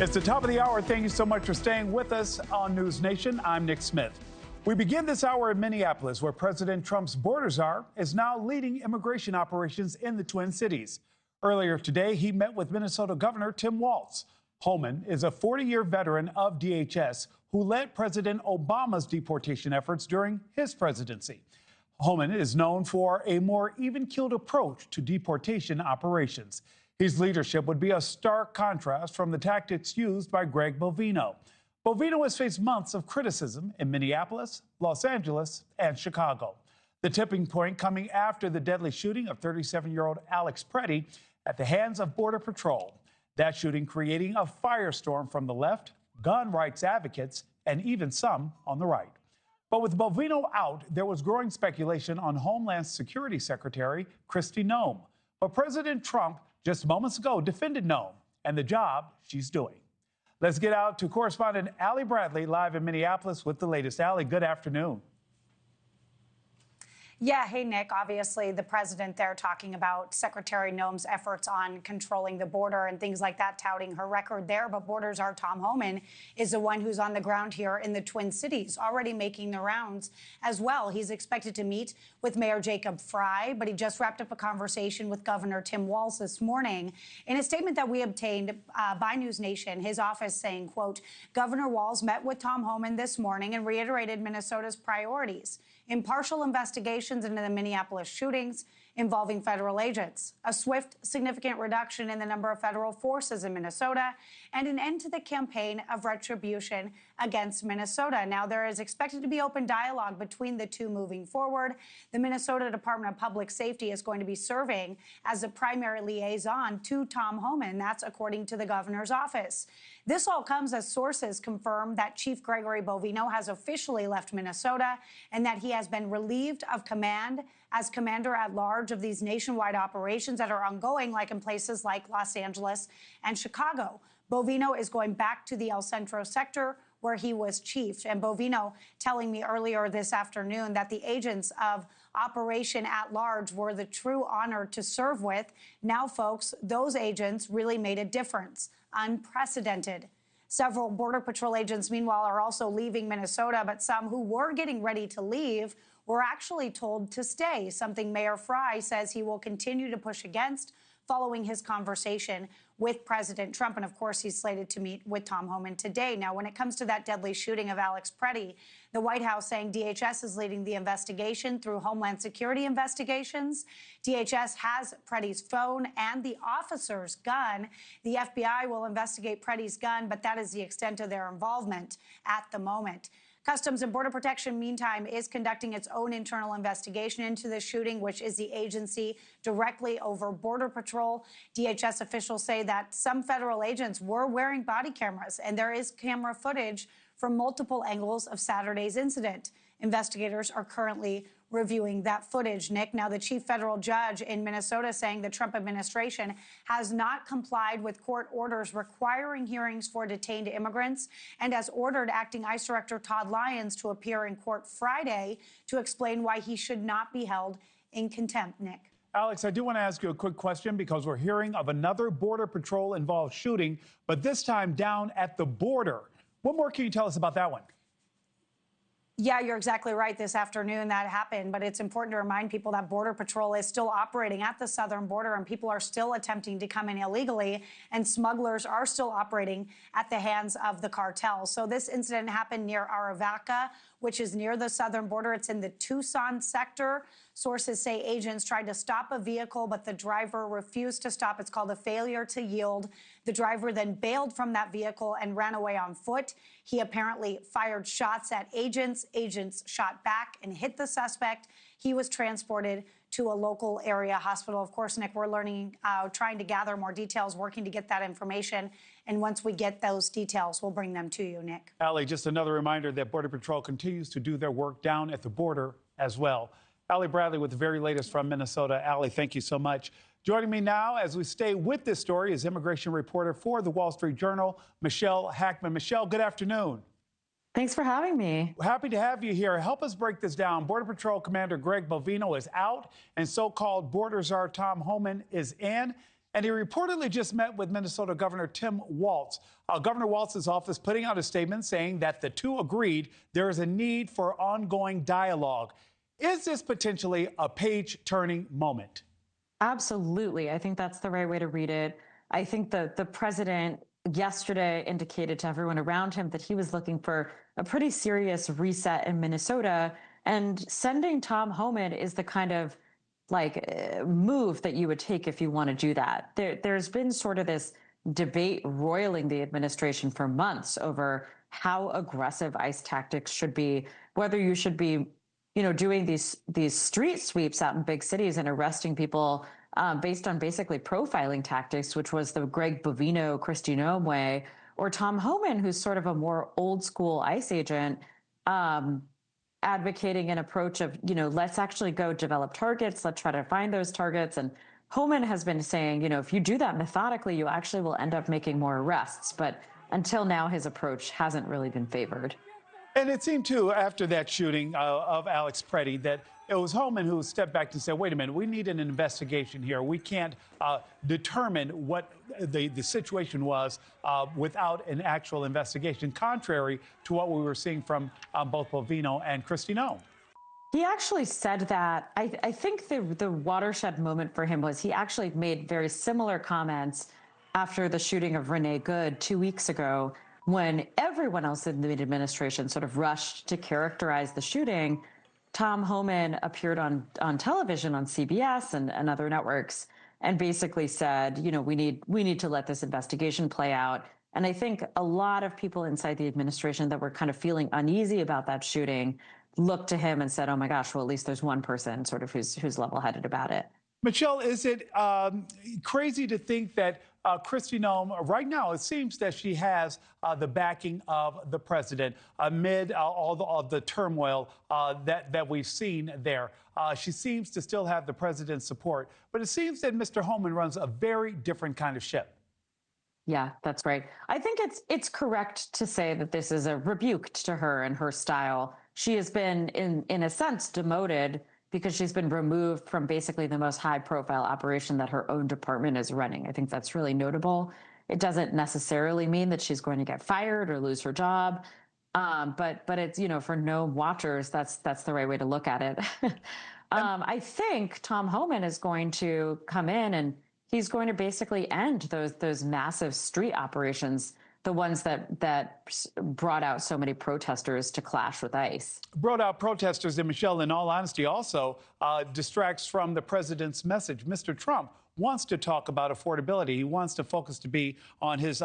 It's the top of the hour. Thank you so much for staying with us on News Nation. I'm Nick Smith. We begin this hour in Minneapolis, where President Trump's border czar is now leading immigration operations in the Twin Cities. Earlier today, he met with Minnesota Governor Tim Walz. Homan is a 40-year veteran of DHS who led President Obama's deportation efforts during his presidency. Homan is known for a more even-keeled approach to deportation operations. His leadership would be a stark contrast from the tactics used by Greg Bovino. Bovino has faced months of criticism in Minneapolis, Los Angeles, and Chicago. The tipping point coming after the deadly shooting of 37-year-old Alex Preddy at the hands of Border Patrol. That shooting creating a firestorm from the left, gun rights advocates, and even some on the right. But with Bovino out, there was growing speculation on Homeland Security Secretary Kristi Noem. But President Trump just moments ago defended Noem and the job she's doing. Let's get out to correspondent Allie Bradley live in Minneapolis with the latest. Allie, good afternoon. Yeah, hey, Nick. Obviously, the president there talking about Secretary Noem's efforts on controlling the border and things like that, touting her record there. But border czar Tom Homan is the one who's on the ground here in the Twin Cities, already making the rounds as well. He's expected to meet with Mayor Jacob Frey, but he just wrapped up a conversation with Governor Tim Walz this morning. In a statement that we obtained by NewsNation, his office saying, quote, Governor Walz met with Tom Homan this morning and reiterated Minnesota's priorities. Impartial investigations into the Minneapolis shootings involving federal agents, a swift, significant reduction in the number of federal forces in Minnesota, and an end to the campaign of retribution against Minnesota. Now, there is expected to be open dialogue between the two moving forward. The Minnesota Department of Public Safety is going to be serving as the primary liaison to Tom Homan. That's according to the governor's office. This all comes as sources confirm that Chief Gregory Bovino has officially left Minnesota and that he has been relieved of command as commander-at-large of these nationwide operations that are ongoing, like in places like Los Angeles and Chicago. Bovino is going back to the El Centro sector where he was chief. And Bovino telling me earlier this afternoon that the agents of Operation at Large were the true honor to serve with. Now, folks, those agents really made a difference. Unprecedented. Several Border Patrol agents, meanwhile, are also leaving Minnesota, but some who were getting ready to leave were actually told to stay, something Mayor Frey says he will continue to push against following his conversation with President Trump. And of course, he's slated to meet with Tom Homan today. Now, when it comes to that deadly shooting of Alex Preddy, the White House saying DHS is leading the investigation through Homeland Security investigations. DHS has Preddy's phone and the officer's gun. The FBI will investigate Preddy's gun, but that is the extent of their involvement at the moment. Customs and Border Protection, meantime, is conducting its own internal investigation into the shooting, which is the agency directly over Border Patrol. DHS officials say that some federal agents were wearing body cameras, and there is camera footage from multiple angles of Saturday's incident. Investigators are currently reviewing that footage, Nick. Now, the chief federal judge in Minnesota saying the Trump administration has not complied with court orders requiring hearings for detained immigrants and has ordered acting ICE Director Todd Lyons to appear in court Friday to explain why he should not be held in contempt, Nick. Alex, I do want to ask you a quick question because we're hearing of another Border Patrol-involved shooting, but this time down at the border. What more can you tell us about that one? Yeah, you're exactly right. This afternoon that happened, but it's important to remind people that Border Patrol is still operating at the southern border and people are still attempting to come in illegally and smugglers are still operating at the hands of the cartel. So this incident happened near Aravaca, which is near the southern border. It's in the Tucson sector. Sources say agents tried to stop a vehicle, but the driver refused to stop. It's called a failure to yield. The driver then bailed from that vehicle and ran away on foot. He apparently fired shots at agents. Agents shot back and hit the suspect. He was transported to a local area hospital. Of course, Nick, we're learning, trying to gather more details, working to get that information. And once we get those details, we'll bring them to you, Nick. Allie, just another reminder that Border Patrol continues to do their work down at the border as well. Allie Bradley with the very latest from Minnesota. Allie, thank you so much. Joining me now as we stay with this story is immigration reporter for the Wall Street Journal, Michelle Hackman. Michelle, good afternoon. Thanks for having me. Happy to have you here. Help us break this down. Border Patrol Commander Greg Bovino is out, and so-called border czar Tom Homan is in. And he reportedly just met with Minnesota Governor Tim Walz. Governor Walz's office putting out a statement saying that the two agreed there is a need for ongoing dialogue. Is this potentially a page-turning moment? Absolutely. I think that's the right way to read it. I think the president yesterday indicated to everyone around him that he was looking for a pretty serious reset in Minnesota, and sending Tom Homan is the kind of move that you would take if you want to do that. There's been sort of this debate roiling the administration for months over how aggressive ICE tactics should be, whether you should be, doing these street sweeps out in big cities and arresting people based on basically profiling tactics, which was the Greg Bovino, Kristi Noem way, or Tom Homan, who's sort of a more old school ICE agent, advocating an approach of, let's actually go develop targets. Let's try to find those targets. And Homan has been saying, if you do that methodically, you actually will end up making more arrests. But until now, his approach hasn't really been favored. And it seemed, too, after that shooting of Alex Preddy, that it was Homan who stepped back and said, wait a minute, we need an investigation here. We can't determine what the situation was without an actual investigation, contrary to what we were seeing from both Bovino and Kristi Noem. He actually said that. I think the watershed moment for him was he actually made very similar comments after the shooting of Renee Good 2 weeks ago, when everyone else in the administration sort of rushed to characterize the shooting. Tom Homan appeared on television on CBS and other networks and basically said, we need to let this investigation play out. And I think a lot of people inside the administration that were kind of feeling uneasy about that shooting looked to him and said, oh my gosh, well, at least there's one person sort of who's level-headed about it. Nichole, is it crazy to think that Kristi Noem, right now, it seems that she has the backing of the president amid all the turmoil that we've seen there. She seems to still have the president's support, but it seems that Mr. Homan runs a very different kind of ship. Yeah, that's right. I think it's correct to say that this is a rebuke to her and her style. She has been, in a sense, demoted because she's been removed from basically the most high-profile operation that her own department is running. I think that's really notable. It doesn't necessarily mean that she's going to get fired or lose her job, but it's, for no watchers, that's the right way to look at it. I think Tom Homan is going to come in and he's going to basically end those massive street operations, the ones that brought out so many protesters to clash with ICE. Brought out protesters, and Michelle, in all honesty, also distracts from the president's message. Mr. Trump wants to talk about affordability. He wants to focus to be on his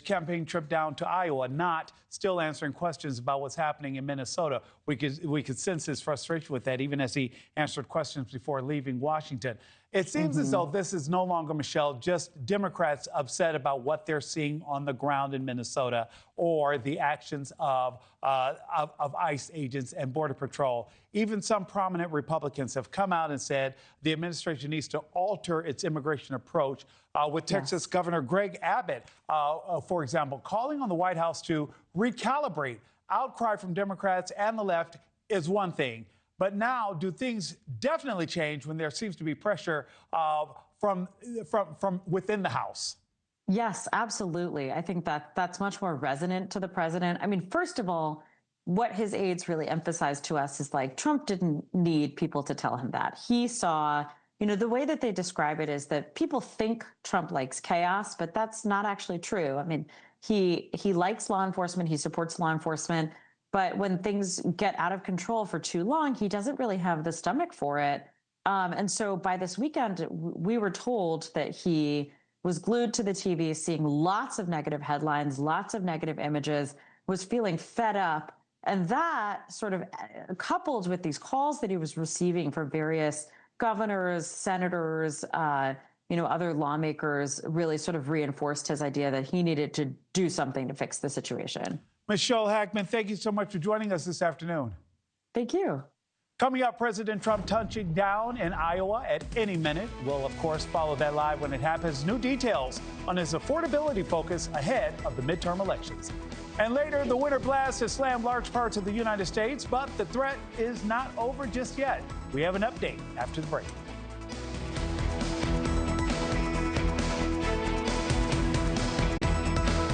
campaign trip down to Iowa, not still answering questions about what's happening in Minnesota. We could sense his frustration with that, even as he answered questions before leaving Washington. It seems as though this is no longer, Michelle, just Democrats upset about what they're seeing on the ground in Minnesota or the actions of ICE agents and Border Patrol. Even some prominent Republicans have come out and said the administration needs to alter its immigration approach, with Texas Governor Greg Abbott, for example, calling on the White House to recalibrate. Outcry from Democrats and the left is one thing. But now, do things definitely change when there seems to be pressure from within the House? Yes, absolutely. I think that's much more resonant to the president. I mean, first of all, what his aides really emphasized to us is Trump didn't need people to tell him that. He saw, the way that they describe it is that people think Trump likes chaos, but that's not actually true. I mean, he likes law enforcement. He supports law enforcement. But when things get out of control for too long, he doesn't really have the stomach for it. And so by this weekend, we were told that he was glued to the TV, seeing lots of negative headlines, lots of negative images, was feeling fed up. And that sort of coupled with these calls that he was receiving from various governors, senators, other lawmakers, really sort of reinforced his idea that he needed to do something to fix the situation. Michelle Hackman, thank you so much for joining us this afternoon. Thank you. Coming up, President Trump touching down in Iowa at any minute. We'll, of course, follow that live when it happens. New details on his affordability focus ahead of the midterm elections. And later, the winter blast has slammed large parts of the United States, but the threat is not over just yet. We have an update after the break.